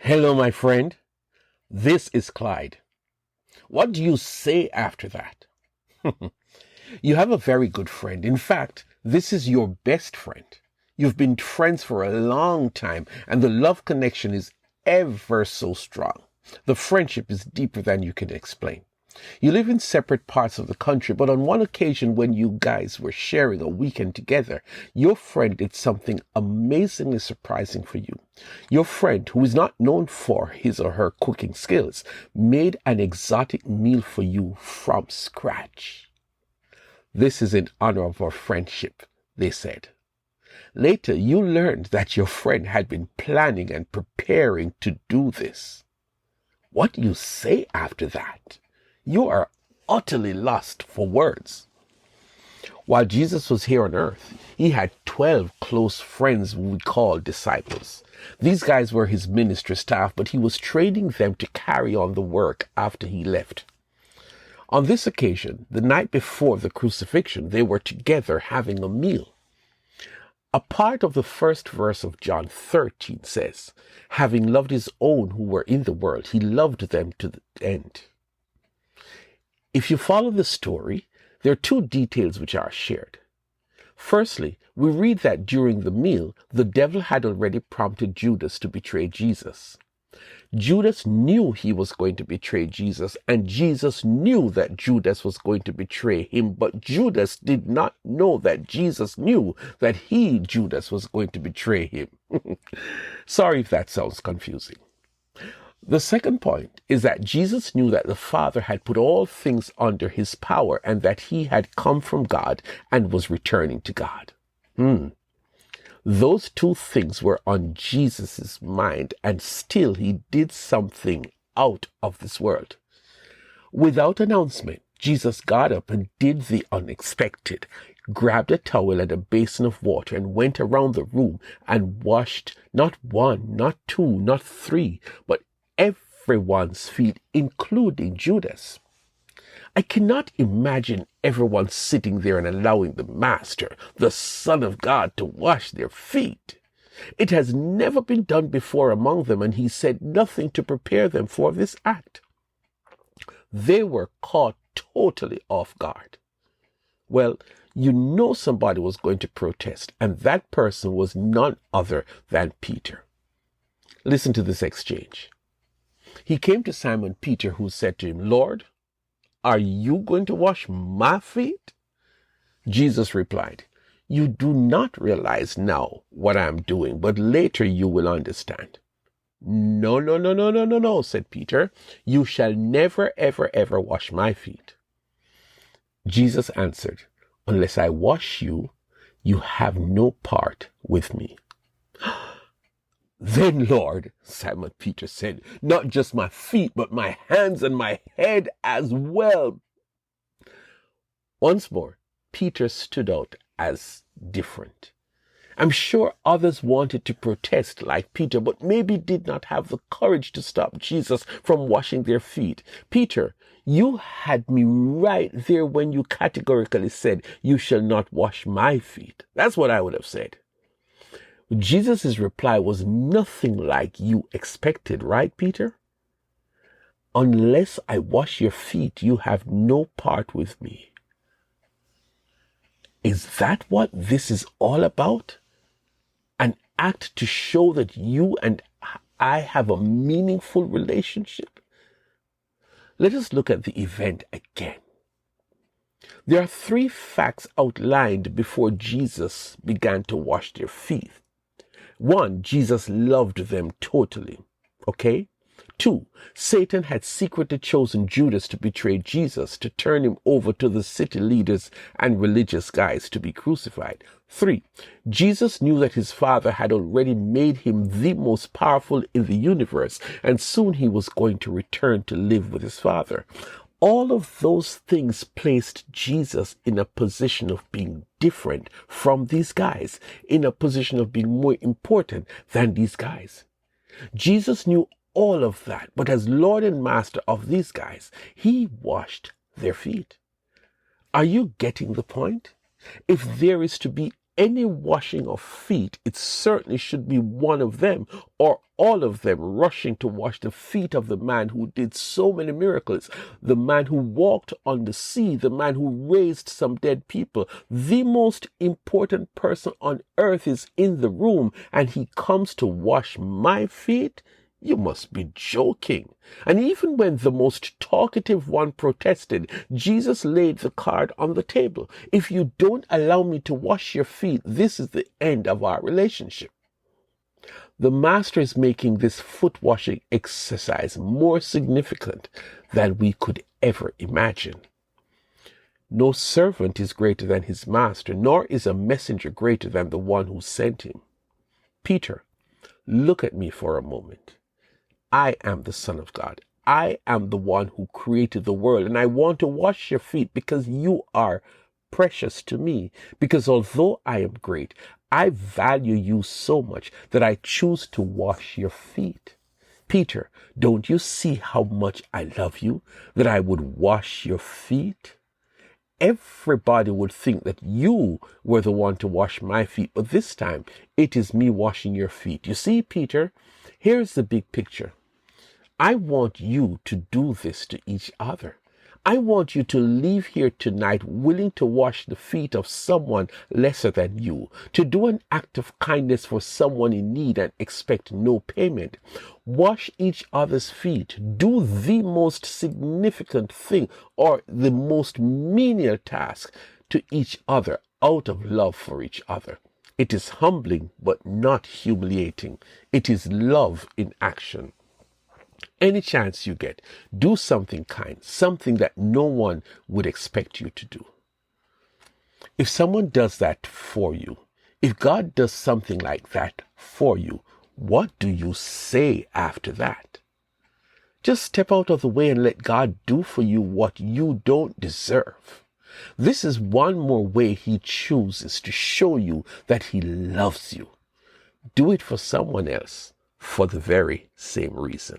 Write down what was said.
Hello, my friend. This is Clyde. What do you say after that? You have a very good friend. In fact, this is your best friend. You've been friends for a long time, and the love connection is ever so strong. The friendship is deeper than you can explain. You live in separate parts of the country, but on one occasion when you guys were sharing a weekend together, your friend did something amazingly surprising for you. Your friend, who is not known for his or her cooking skills, made an exotic meal for you from scratch. This is in honor of our friendship, they said. Later, you learned that your friend had been planning and preparing to do this. What do you say after that? You are utterly lost for words. While Jesus was here on earth, he had 12 close friends we call disciples. These guys were his ministry staff, but he was training them to carry on the work after he left. On this occasion, the night before the crucifixion, they were together having a meal. A part of the first verse of John 13 says, having loved his own who were in the world, he loved them to the end. If you follow the story, there are two details which are shared. Firstly, we read that during the meal, the devil had already prompted Judas to betray Jesus. Judas knew he was going to betray Jesus, and Jesus knew that Judas was going to betray him, but Judas did not know that Jesus knew that Judas, was going to betray him. Sorry if that sounds confusing. The second point is that Jesus knew that the Father had put all things under his power and that he had come from God and was returning to God. Those two things were on Jesus' mind, and still he did something out of this world. Without announcement, Jesus got up and did the unexpected, grabbed a towel and a basin of water and went around the room and washed not one, not two, not three, but everyone's feet, including Judas. I cannot imagine everyone sitting there and allowing the Master, the Son of God, to wash their feet. It has never been done before among them, and he said nothing to prepare them for this act. They were caught totally off guard. Well, you know somebody was going to protest, and that person was none other than Peter. Listen to this exchange. He came to Simon Peter, who said to him, Lord, are you going to wash my feet? Jesus replied, you do not realize now what I am doing, but later you will understand. No, said Peter. You shall never, ever, ever wash my feet. Jesus answered, unless I wash you, you have no part with me. Then, Lord, Simon Peter said, not just my feet, but my hands and my head as well. Once more, Peter stood out as different. I'm sure others wanted to protest like Peter, but maybe did not have the courage to stop Jesus from washing their feet. Peter, you had me right there when you categorically said, you shall not wash my feet. That's what I would have said. Jesus' reply was nothing like you expected, right, Peter? Unless I wash your feet, you have no part with me. Is that what this is all about? An act to show that you and I have a meaningful relationship? Let us look at the event again. There are three facts outlined before Jesus began to wash their feet. 1, Jesus loved them totally. Okay? 2, Satan had secretly chosen Judas to betray Jesus, to turn him over to the city leaders and religious guys to be crucified. 3, Jesus knew that his Father had already made him the most powerful in the universe, and soon he was going to return to live with his Father. All of those things placed Jesus in a position of being different from these guys, in a position of being more important than these guys. Jesus knew all of that, but as Lord and Master of these guys, he washed their feet. Are you getting the point? If there is to be any washing of feet, it certainly should be one of them or all of them rushing to wash the feet of the man who did so many miracles, the man who walked on the sea, the man who raised some dead people. The most important person on earth is in the room, and he comes to wash my feet? You must be joking. And even when the most talkative one protested, Jesus laid the card on the table. If you don't allow me to wash your feet, this is the end of our relationship. The master is making this foot washing exercise more significant than we could ever imagine. No servant is greater than his master, nor is a messenger greater than the one who sent him. Peter, look at me for a moment. I am the Son of God. I am the one who created the world, and I want to wash your feet because you are precious to me. Because although I am great, I value you so much that I choose to wash your feet. Peter, don't you see how much I love you, that I would wash your feet? Everybody would think that you were the one to wash my feet, but this time it is me washing your feet. You see, Peter, here's the big picture. I want you to do this to each other. I want you to leave here tonight willing to wash the feet of someone lesser than you, to do an act of kindness for someone in need and expect no payment. Wash each other's feet. Do the most significant thing or the most menial task to each other out of love for each other. It is humbling but not humiliating. It is love in action. Any chance you get, do something kind, something that no one would expect you to do. If someone does that for you, if God does something like that for you, what do you say after that? Just step out of the way and let God do for you what you don't deserve. This is one more way he chooses to show you that he loves you. Do it for someone else for the very same reason.